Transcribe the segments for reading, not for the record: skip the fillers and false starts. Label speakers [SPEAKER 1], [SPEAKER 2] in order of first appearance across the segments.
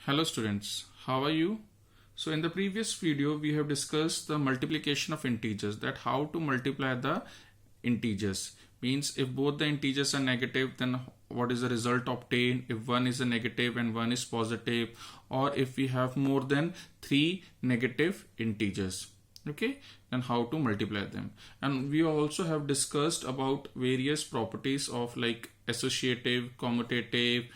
[SPEAKER 1] Hello students, how are you? So in the previous video we have discussed the multiplication of integers, that how to multiply the integers. Means if both the integers are negative, then what is the result obtained if one is a negative and one is positive, or if we have more than 3 negative integers. Okay, then how to multiply them. And we also have discussed about various properties of like associative, commutative,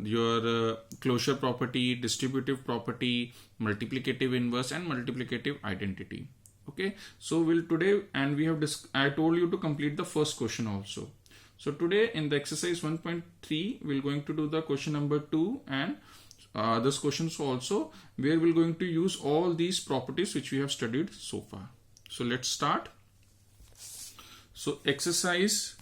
[SPEAKER 1] your closure property, distributive property, multiplicative inverse and multiplicative identity. Okay, so we'll today, and we have I told you to complete the first question also. So today in the exercise 1.3 we're going to do the question number 2 and this questions also, where we're going to use all these properties which we have studied so far. So let's start. So exercise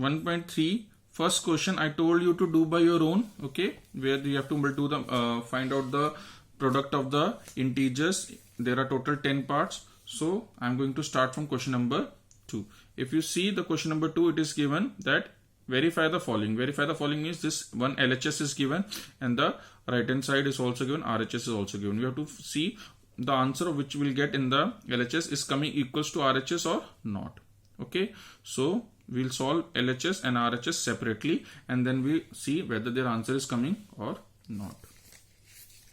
[SPEAKER 1] 1.3, first question I told you to do by your own, okay, where you have to do the find out the product of the integers. There are total 10 parts. So I'm going to start from question number 2. If you see the question number 2, it is given that verify the following. Verify the following means this one LHS is given and the right hand side is also given, RHS is also given. You have to see the answer of which we'll get in the LHS is coming equals to RHS or not. Okay, so we'll solve LHS and RHS separately and then we'll see whether their answer is coming or not.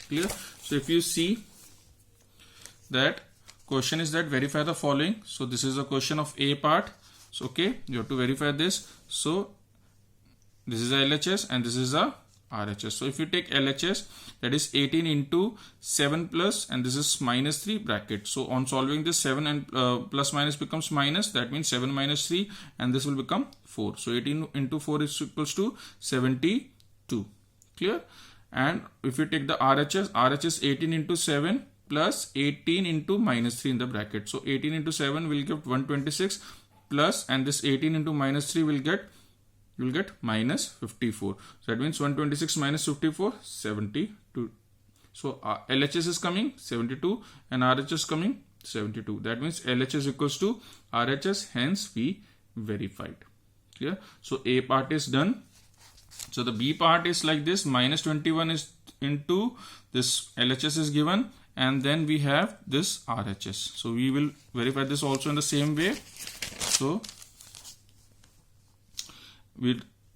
[SPEAKER 1] Clear? So if you see that question is that verify the following. So this is a question of A part. So okay, you have to verify this. So this is a LHS and this is a RHS. So if you take LHS, that is 18 into 7 plus and this is minus 3 bracket. So on solving this, 7 and plus minus becomes minus, that means 7 minus 3 and this will become 4. So 18 into 4 is equals to 72. Clear? And if you take the RHS 18 into 7 plus 18 into minus 3 in the bracket. So 18 into 7 will give 126 plus, and this 18 into minus 3 will get, you will get minus 54. So that means 126 minus 54, 72. So LHS is coming 72 and RHS is coming 72. That means LHS equals to RHS, hence we verified. Clear? So A part is done. So the B part is like this, minus 21 is into this LHS is given and then we have this RHS. So we will verify this also in the same way. So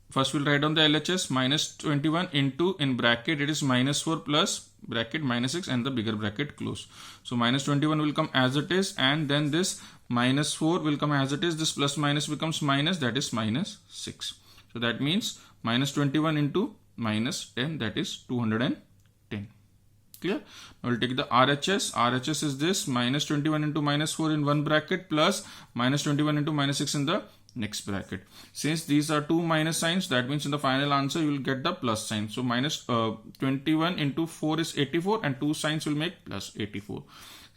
[SPEAKER 1] first we'll write down the LHS, minus 21 into, in bracket it is minus 4 plus bracket minus 6 and the bigger bracket close. So minus 21 will come as it is and then this minus 4 will come as it is. This plus minus becomes minus, that is minus 6. So that means minus 21 into minus 10, that is 210. Clear? Now we'll take the RHS. RHS is this, minus 21 into minus 4 in one bracket plus minus 21 into minus 6 in the next bracket. Since these are two minus signs, that means in the final answer you will get the plus sign. So minus 21 into 4 is 84 and two signs will make plus 84.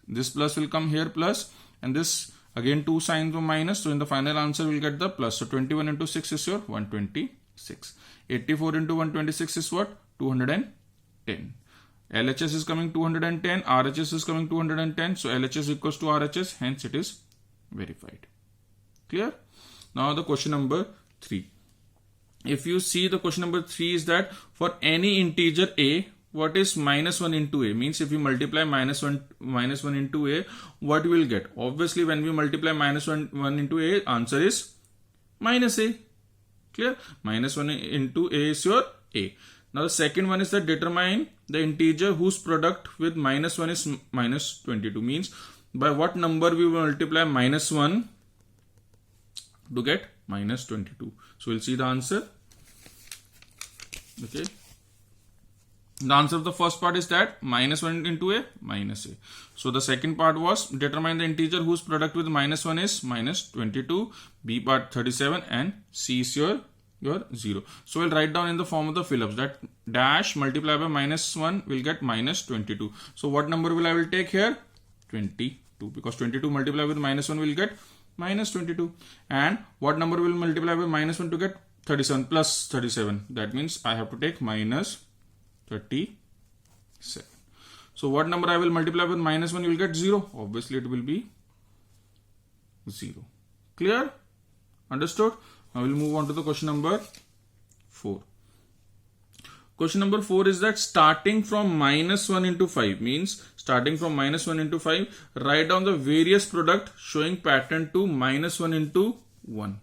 [SPEAKER 1] This plus will come here plus and this again two signs of minus. So in the final answer we will get the plus. So 21 into 6 is your 126. 84 into 126 is what? 210. LHS is coming 210, RHS is coming 210. So LHS equals to RHS, hence it is verified. Clear? Now the question number 3. If you see the question number 3 is that for any integer A, what is minus 1 into A? Means if you multiply minus 1 into A, what you will get? Obviously when we multiply minus 1 into A, answer is minus A. Clear? Minus 1 into A is your A. Now the second one is that determine the integer whose product with minus 1 is minus 22. Means by what number we will multiply minus 1 to get minus 22. So we'll see the answer. Okay. The answer of the first part is that minus 1 into A, minus A. So the second part was determine the integer whose product with minus 1 is minus 22, B part 37 and C is your 0. So we'll write down in the form of the fill-ups that dash multiplied by minus 1 will get minus 22. So what number I will take here? 22, because 22 multiplied with minus 1 will get minus 22. And what number will multiply by minus 1 to get 37 plus 37? That means I have to take minus 37. So what number I will multiply with minus 1? You will get 0. Obviously it will be 0. Clear? Understood? Now we'll move on to the question number 4. Question number 4 is that starting from minus 1 into 5 means starting from minus 1 into 5, write down the various product showing pattern to minus 1 into 1.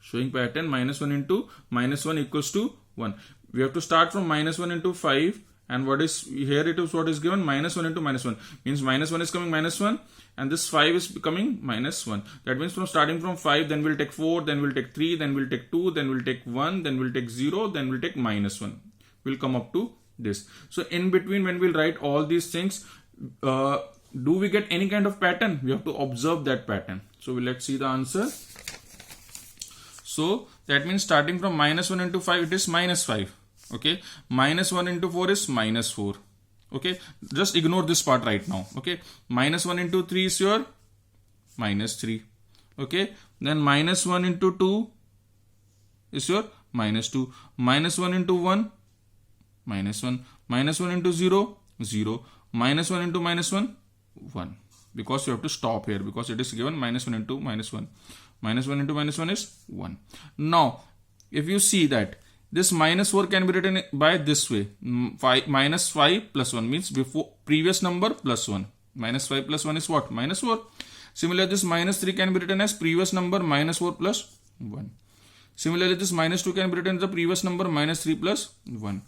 [SPEAKER 1] Showing pattern minus 1 into minus 1 equals to 1. We have to start from minus 1 into 5, and what is here, it is what is given, minus 1 into minus 1 means minus 1 is coming minus 1 and this 5 is becoming minus 1. That means from starting from 5, then we'll take 4, then we'll take 3, then we'll take 2, then we'll take 1, then we'll take 0, then we'll take minus 1. We'll come up to this. So in between, when we'll write all these things, do we get any kind of pattern? We have to observe that pattern. So let's see the answer. So that means starting from minus 1 into 5, it is minus 5. Okay, minus 1 into 4 is minus 4. Okay, just ignore this part right now. Okay, minus 1 into 3 is your minus 3. Okay, then minus 1 into 2 is your minus 2. Minus 1 into 1, minus 1. Minus 1 into 0, 0. Minus 1 into minus 1, 1. Because you have to stop here because it is given minus 1 into minus 1. Minus 1 into minus 1 is 1. Now, if you see that this minus 4 can be written by this way. Minus 5 plus 1 means before previous number plus 1. Minus 5 plus 1 is what? Minus 4. Similarly, this minus 3 can be written as previous number minus 4 plus 1. Similarly, this minus 2 can be written as the previous number minus 3 plus 1.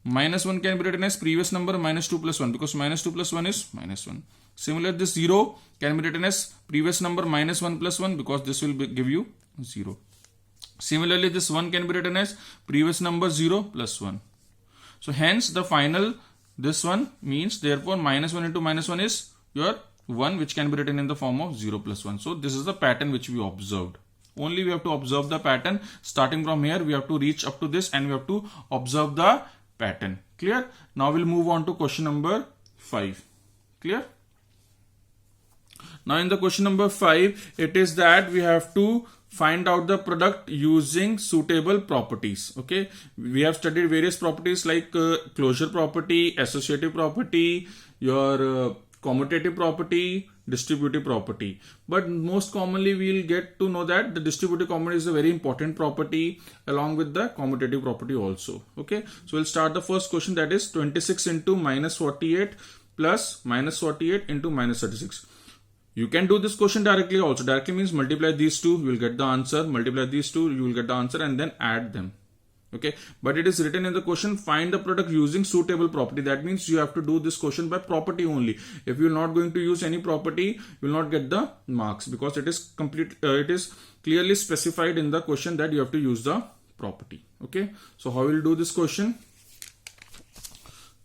[SPEAKER 1] Minus 1 can be written as previous number minus 2 plus 1 because minus 2 plus 1 is minus 1. Similarly, this 0 can be written as previous number minus 1 plus 1 because this will give you 0. Similarly, this 1 can be written as previous number 0 plus 1. So hence the final, this one means therefore minus 1 into minus 1 is your 1, which can be written in the form of 0 plus 1. So this is the pattern which we observed. Only we have to observe the pattern. Starting from here, we have to reach up to this and we have to observe the pattern. Clear? Now we'll move on to question number 5. Clear? Now in the question number 5, it is that we have to find out the product using suitable properties. Okay, we have studied various properties like closure property, associative property, your commutative property, distributive property. But most commonly we'll get to know that the distributive property is a very important property along with the commutative property also. Okay, so we'll start the first question, that is 26 into minus 48 plus minus 48 into minus 36. You can do this question directly also. Directly means multiply these two, you will get the answer. Multiply these two, you will get the answer and then add them. Okay. But it is written in the question, find the product using suitable property. That means you have to do this question by property only. If you are not going to use any property, you will not get the marks because it is it is clearly specified in the question that you have to use the property. Okay. So how will you do this question?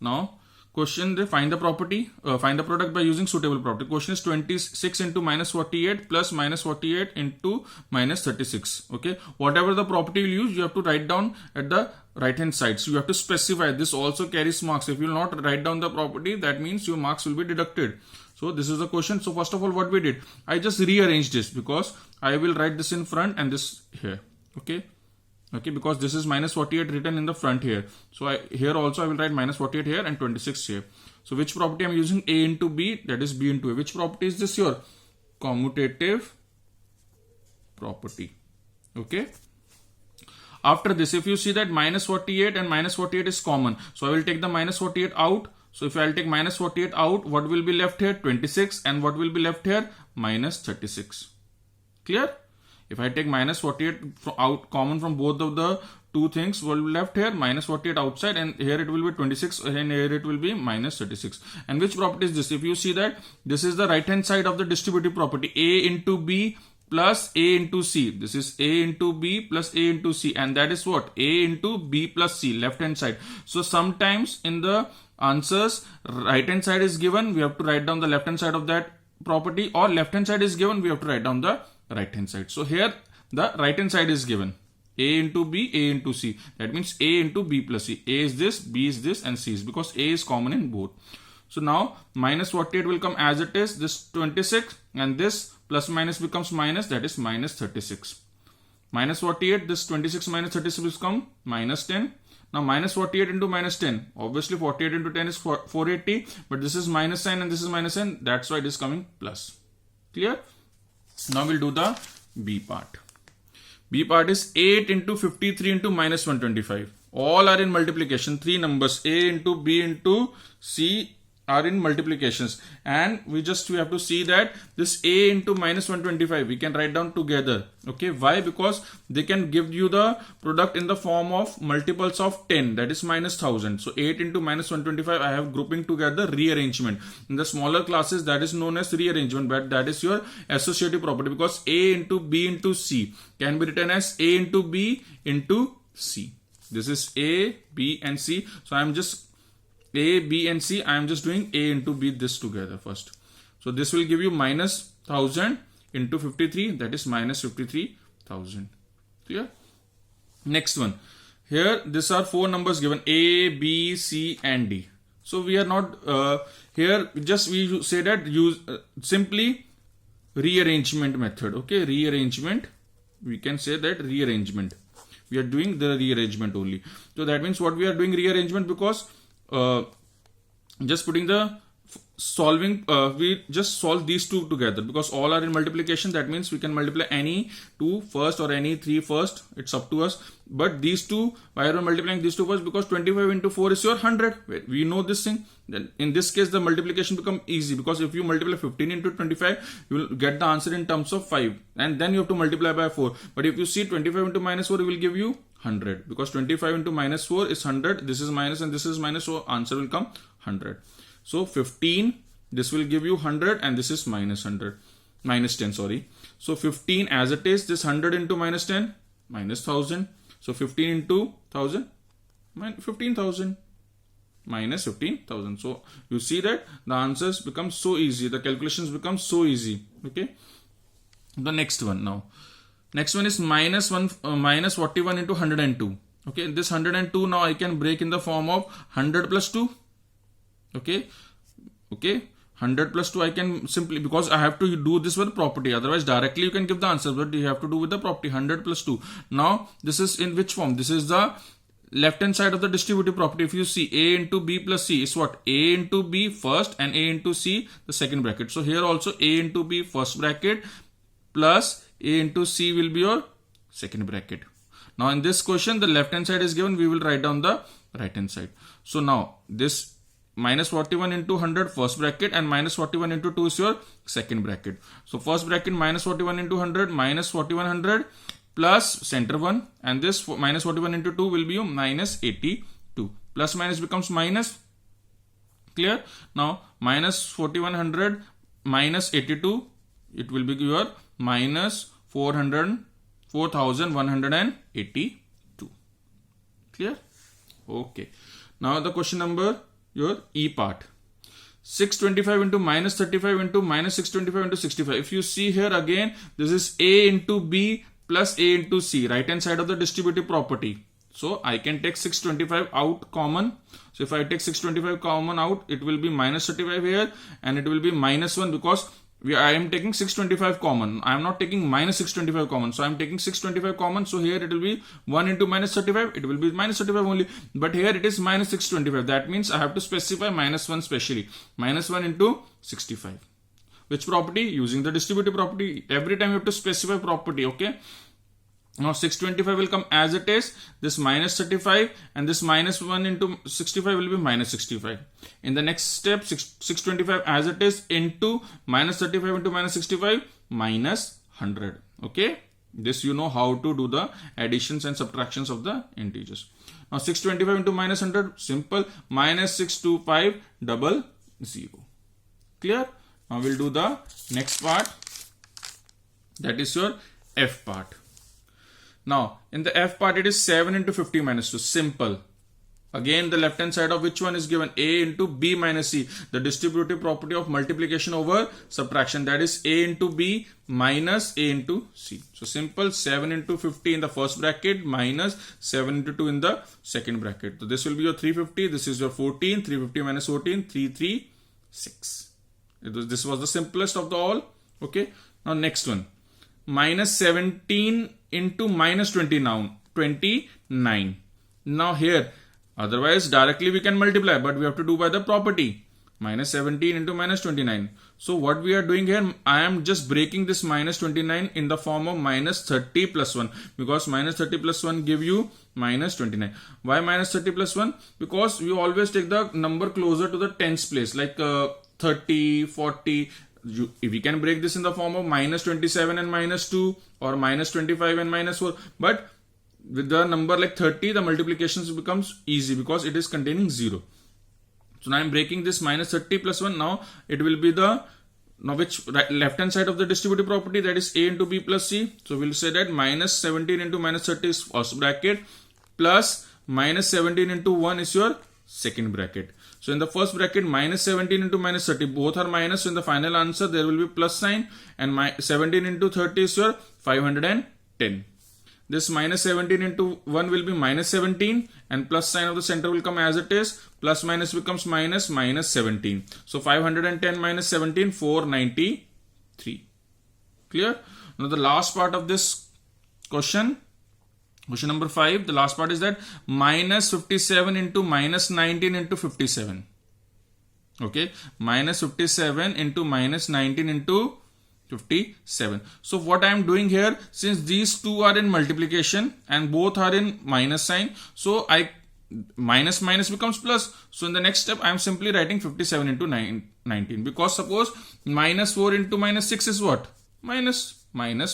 [SPEAKER 1] Now, question, they find the property, find the product by using suitable property. Question is 26 into minus 48 plus minus 48 into minus 36. Okay, whatever the property you use, you have to write down at the right hand side. So you have to specify. This also carries marks. If you will not write down the property, that means your marks will be deducted. So this is the question. So first of all, what we did, I just rearranged this because I will write this in front and this here. Okay. Okay, because this is minus 48 written in the front here. So here also I will write minus 48 here and 26 here. So which property I am using? A into B, that is B into A. Which property is this? Your commutative property. Okay. After this, if you see that minus 48 and minus 48 is common. So I will take the minus 48 out. So if I will take minus 48 out, what will be left here? 26, and what will be left here? Minus 36. Clear? If I take minus 48 out common from both of the two things, what will be left here? Minus 48 outside, and here it will be 26 and here it will be minus 36. And which property is this? If you see that this is the right hand side of the distributive property, A into B plus A into C. This is A into B plus A into C, and that is what? A into B plus C, left hand side. So sometimes in the answers, right hand side is given, we have to write down the left hand side of that property, or left hand side is given, we have to write down the right hand side. So here the right hand side is given, A into B, A into C. That means A into B plus C. A is this, B is this, and C is, because A is common in both. So now minus 48 will come as it is, this 26, and this plus minus becomes minus, that is minus 36. Minus 48, this 26 minus 36 will come minus 10. Now minus 48 into minus 10, obviously 48 into 10 is 480, but this is minus sign and this is minus sign, that's why it is coming plus. Clear? Now we'll do the B part. B part is 8 into 53 into minus 125. all are in multiplication. Three numbers A into B into C are in multiplications, and we have to see that this A into minus 125 we can write down together. Okay, why? Because they can give you the product in the form of multiples of 10, that is minus 1000. So 8 into minus 125 I have grouping together, rearrangement. In the smaller classes that is known as rearrangement, but that is your associative property, because A into B into C can be written as A into B into C. This is A, B and C. So I am just A, B and C, I am just doing A into B this together first. So this will give you minus 1000 into 53, that is minus 53,000. Clear? Next one. Here these are four numbers given, A, B, C and D. So we are not here, just we say that use simply rearrangement method. Okay, rearrangement, we can say that rearrangement. We are doing the rearrangement only. So that means what we are doing rearrangement, because just putting the solving, we just solve these two together because all are in multiplication. That means we can multiply any two first or any three first, it's up to us. But these two, why are we multiplying these two first? Because 25 into 4 is your 100. We know this thing. Then in this case the multiplication become easy, because if you multiply 15 into 25 you will get the answer in terms of 5, and then you have to multiply by 4. But if you see 25 into minus 4, it will give you 100, because 25 into minus 4 is 100. This is minus and this is minus, so answer will come 100. So 15, this will give you 100, and this is minus 100, minus 10, sorry. So 15 as it is, this 100 into minus 10, minus 1000. So 15 into 1000, 15,000, minus 15,000. So you see that the answers become so easy, the calculations become so easy. Okay. The next one now. Next one is minus 41 into 102. Okay, this 102 now I can break in the form of 100 plus 2. Okay, 100 plus 2 I can simply, because I have to do this with property, otherwise directly you can give the answer, but you have to do with the property. 100 plus 2. Now this is in which form? This is the left hand side of the distributive property. If you see, A into B plus C is what? A into B first and A into C the second bracket. So here also A into B first bracket plus A into C will be your second bracket. Now in this question the left hand side is given, we will write down the right hand side. So now this minus 41 into 100 first bracket and minus 41 into 2 is your second bracket. So first bracket minus 41 into 100 minus 4100 plus center 1, and this minus 41 into 2 will be your minus 82. Plus minus becomes minus. Clear? Now minus 4100 minus 82, it will be your minus 4182. Clear? Okay. Now the question number, your E part. 625 into minus 35 into minus 625 into 65. If you see here again, this is A into B plus A into C, right hand side of the distributive property. So I can take 625 out common. So if I take 625 common out, it will be minus 35 here and it will be minus 1, because I am taking 625 common. I am not taking minus 625 common. So I am taking 625 common. So here it will be 1 into minus 35. It will be minus 35 only. But here it is minus 625. That means I have to specify minus 1 specially. Minus 1 into 65. Which property? Using the distributive property. Every time you have to specify property. Okay. Now 625 will come as it is, this minus 35, and this minus 1 into 65 will be minus 65. In the next step, 625 as it is into minus 35 into minus 65 minus 100. Okay, this you know how to do the additions and subtractions of the integers. Now 625 into minus 100, simple, minus 62500. Clear? Now we'll do the next part, that is your F part. Now, in the F part, it is 7 into 50 minus 2. Simple. Again, the left hand side of which one is given? A into B minus C. The distributive property of multiplication over subtraction. That is A into B minus A into C. So, simple. 7 into 50 in the first bracket minus 7 into 2 in the second bracket. So, this will be your 350. This is your 14. 350 minus 14. 336. This was the simplest of the all. Okay. Now, next one. Minus 17 into minus 29. Now here, otherwise directly we can multiply, but we have to do by the property. minus 17 into minus 29. So what we are doing here, I am just breaking this minus 29 in the form of minus 30 plus 1, because minus 30 plus 1 give you minus 29. Why minus 30 plus 1? Because we always take the number closer to the tens place, like 30, 40. If we can break this in the form of minus 27 and minus 2, or minus 25 and minus 4, but with the number like 30, the multiplications becomes easy because it is containing 0. So now I am breaking this minus 30 plus 1. Now it will be the, now which left hand side of the distributive property, that is a into b plus c. So we'll say that minus 17 into minus 30 is first bracket, plus minus 17 into 1 is your second bracket. So in the first bracket, minus 17 into minus 30, both are minus. So in the final answer there will be plus sign, and 17 into 30 is your 510. This minus 17 into 1 will be minus 17, and plus sign of the center will come as it is. Plus minus becomes minus, minus 17. So 510 minus 17, 493. Clear? Now the last part of this question number 5, the last part is that minus 57 into minus 19 into 57. Okay, minus 57 into minus 19 into 57. So what I am doing here, since these two are in multiplication and both are in minus sign, so minus becomes plus. So in the next step I am simply writing 57 into 19, because suppose minus 4 into minus 6 is what? Minus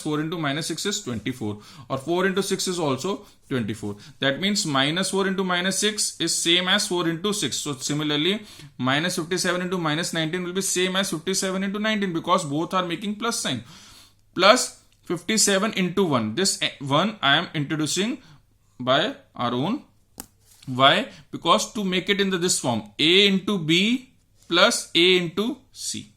[SPEAKER 1] 4 into minus 6 is 24, or 4 into 6 is also 24. That means minus 4 into minus 6 is same as 4 into 6. So similarly, minus 57 into minus 19 will be same as 57 into 19, because both are making plus sign. Plus 57 into 1. This 1 I am introducing by our own. Why? Because to make it in this form, a into b plus a into c.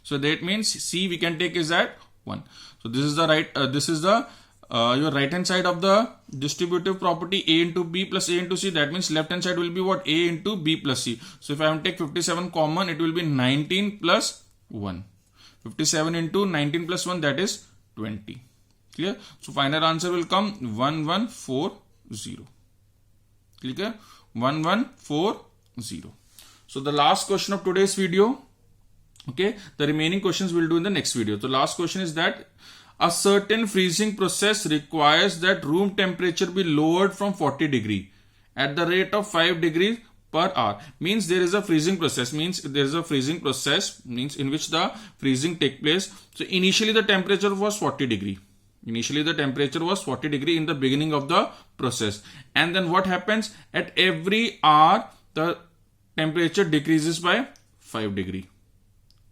[SPEAKER 1] So that means c we can take is at 1. So this is the your right hand side of the distributive property, a into b plus a into c. That means left hand side will be what? A into b plus c. So if I am to take 57 common, it will be 19 plus 1. 57 into 19 plus 1, that is 20. Clear? So final answer will come 1140. Clear? 1140. So the last question of today's video. Okay, the remaining questions we'll do in the next video. So last question is that a certain freezing process requires that room temperature be lowered from 40 degree at the rate of 5 degrees per hour. Means there is a freezing process, in which the freezing take place. So initially the temperature was 40 degree. Initially the temperature was 40 degree in the beginning of the process. And then what happens? At every hour the temperature decreases by 5 degree.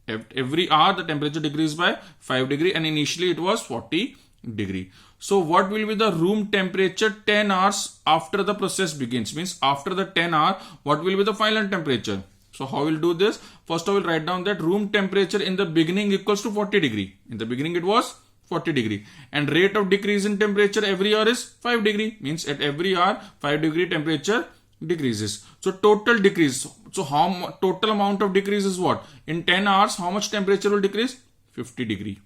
[SPEAKER 1] Every hour the temperature decreases by 5 degree, and initially it was 40 degree. So what will be the room temperature 10 hours after the process begins? Means after the 10 hour, what will be the final temperature? So how we'll do this? First I will write down that room temperature in the beginning equals to 40 degree. In the beginning it was 40 degree, and rate of decrease in temperature every hour is 5 degree. Means at every hour 5 degree temperature decreases. So total decrease. So how total amount of decrease is what? In 10 hours, how much temperature will decrease? 50 degree.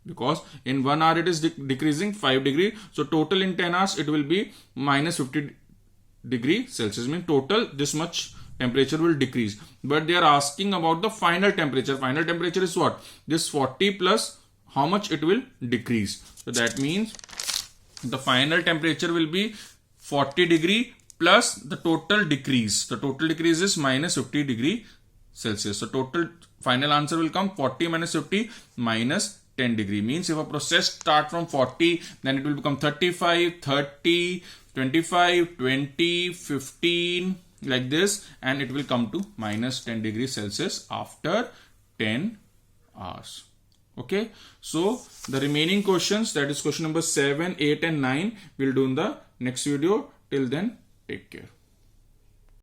[SPEAKER 1] Because in 1 hour it is decreasing 5 degree. So total in 10 hours it will be minus 50 degree Celsius. Means total this much temperature will decrease. But they are asking about the final temperature. Final temperature is what? This 40 plus how much it will decrease. So that means the final temperature will be 40 degree plus the total decrease. The total decrease is minus 50 degree Celsius. So total final answer will come 40 minus 50 minus 10 degree. Means if a process start from 40, then it will become 35, 30, 25, 20, 15 like this, and it will come to minus 10 degrees Celsius after 10 hours. Okay, so the remaining questions, that is question number 7, 8 and 9, we'll do in the next video. Till then, take care.